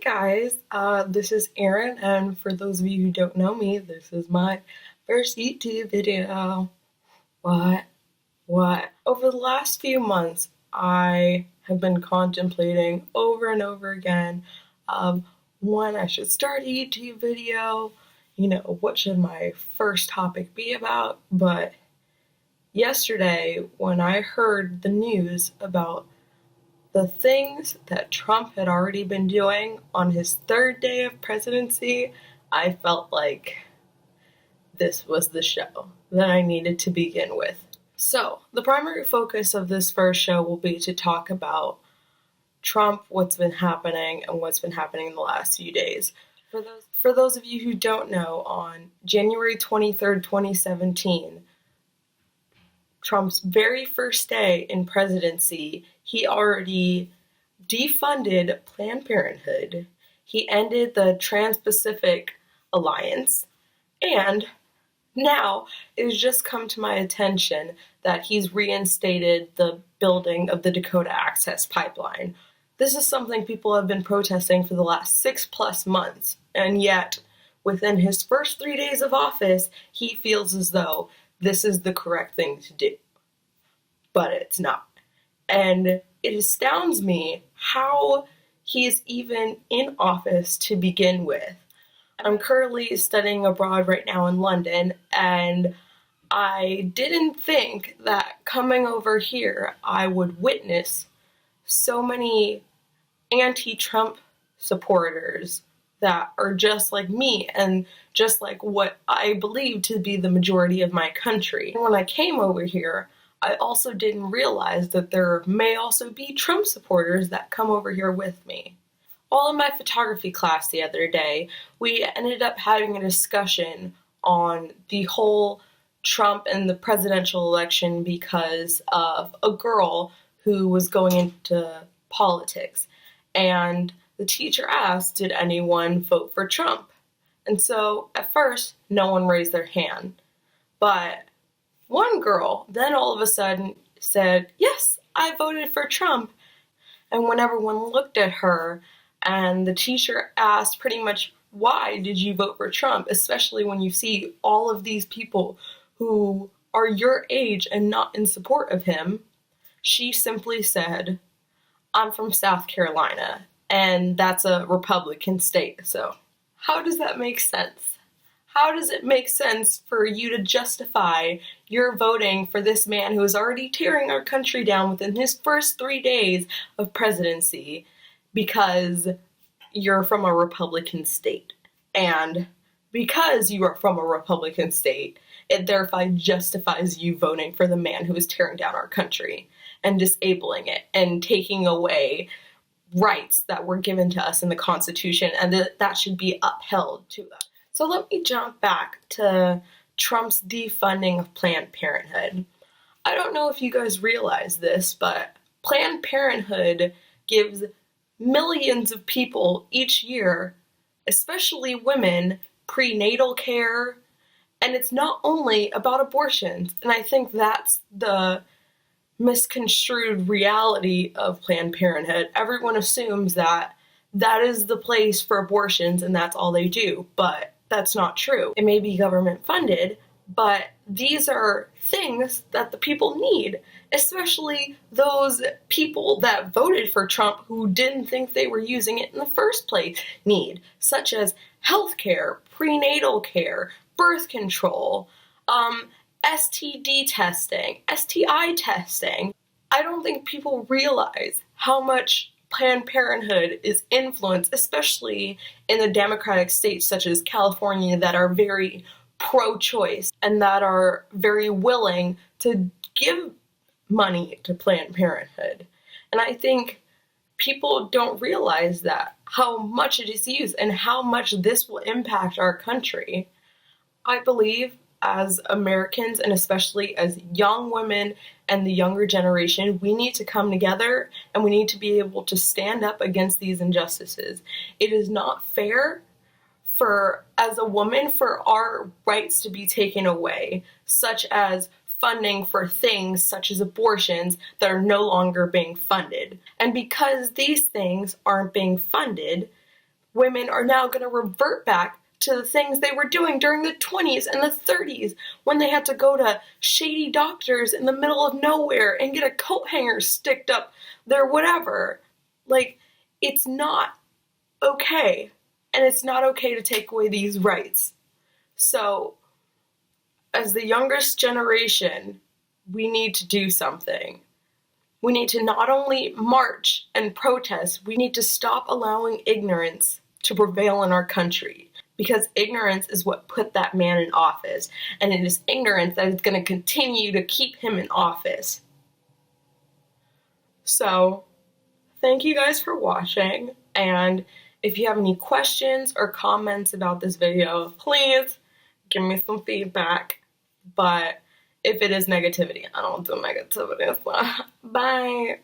Guys, this is Erin, and for those of you who don't know me, this is my first YouTube video. What? Over the last few months, I have been contemplating over and over again when I should start a YouTube video, what should my first topic be about, but yesterday when I heard the news about the things that Trump had already been doing on his third day of presidency, I felt like this was the show that I needed to begin with. So, the primary focus of this first show will be to talk about Trump, what's been happening, and what's been happening in the last few days. For those of you who don't know, on January 23rd, 2017, Trump's very first day in presidency, he already defunded Planned Parenthood, he ended the Trans-Pacific Alliance, and now it has just come to my attention that he's reinstated the building of the Dakota Access Pipeline. This is something people have been protesting for the last 6+ months, and yet, within his first 3 days of office, he feels as though this is the correct thing to do. But it's not. And it astounds me how he is even in office to begin with. I'm currently studying abroad right now in London, and I didn't think that coming over here I would witness so many anti-Trump supporters that are just like me and just like what I believe to be the majority of my country. And when I came over here, I also didn't realize that there may also be Trump supporters that come over here with me. While in my photography class the other day, we ended up having a discussion on the whole Trump and the presidential election because of a girl who was going into politics. And the teacher asked, did anyone vote for Trump? And so at first, no one raised their hand. But one girl then all of a sudden said, yes, I voted for Trump. And when everyone looked at her and the teacher asked pretty much, why did you vote for Trump? Especially when you see all of these people who are your age and not in support of him, she simply said, I'm from South Carolina, and that's a Republican state. So how does that make sense? How does it make sense for you to justify your voting for this man who is already tearing our country down within his first 3 days of presidency because you're from a Republican state? And because you are from a Republican state, it thereby justifies you voting for the man who is tearing down our country and disabling it and taking away rights that were given to us in the Constitution, and that should be upheld to us. So let me jump back to Trump's defunding of Planned Parenthood. I don't know if you guys realize this, but Planned Parenthood gives millions of people each year, especially women, prenatal care, and it's not only about abortions. And I think that's the misconstrued reality of Planned Parenthood. Everyone assumes that that is the place for abortions and that's all they do, but that's not true. It may be government funded, but these are things that the people need, especially those people that voted for Trump who didn't think they were using it in the first place need, such as healthcare, prenatal care, birth control, STD testing, STI testing. I don't think people realize how much Planned Parenthood is influenced, especially in the Democratic states such as California that are very pro-choice and that are very willing to give money to Planned Parenthood. And I think people don't realize that, how much it is used and how much this will impact our country. I believe as Americans, and especially as young women and the younger generation, we need to come together and we need to be able to stand up against these injustices. It is not fair for, as a woman, for our rights to be taken away, such as funding for things such as abortions that are no longer being funded. And because these things aren't being funded, women are now going to revert back to the things they were doing during the 20s and the 30s when they had to go to shady doctors in the middle of nowhere and get a coat hanger sticked up their whatever. Like, it's not okay. And it's not okay to take away these rights. So, as the youngest generation, we need to do something. We need to not only march and protest, we need to stop allowing ignorance to prevail in our country. Because ignorance is what put that man in office. And it is ignorance that is going to continue to keep him in office. So, thank you guys for watching. And if you have any questions or comments about this video, please give me some feedback. But if it is negativity, I don't do negativity. So bye.